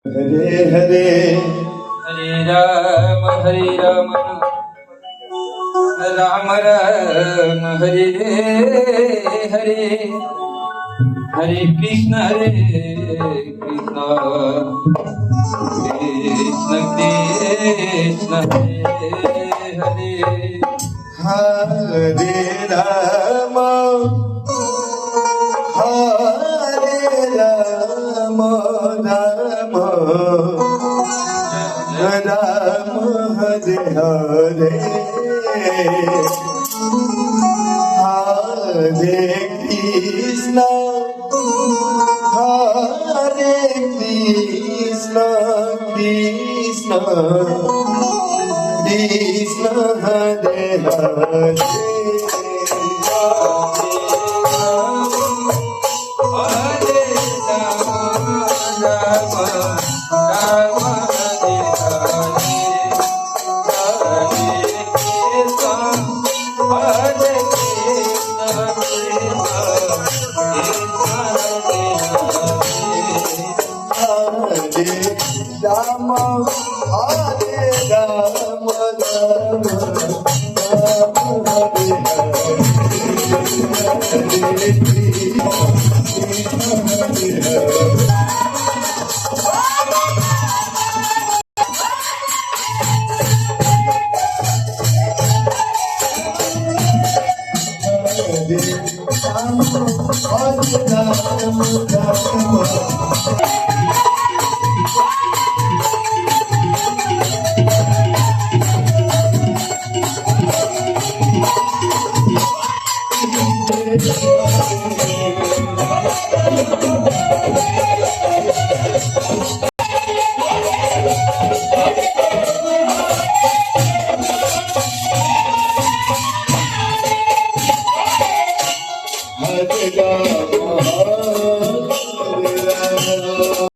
Hare Hare Hare Ram Ram Ram Hare Hare Hare Krishna Krishna Krishna Hare Hare Hare Ram Hare Ram Ram Ram Hare Hare Hare Krishna Krishna Krishna Hare Hare Ram Hare Ram Ram Ram Hare Hare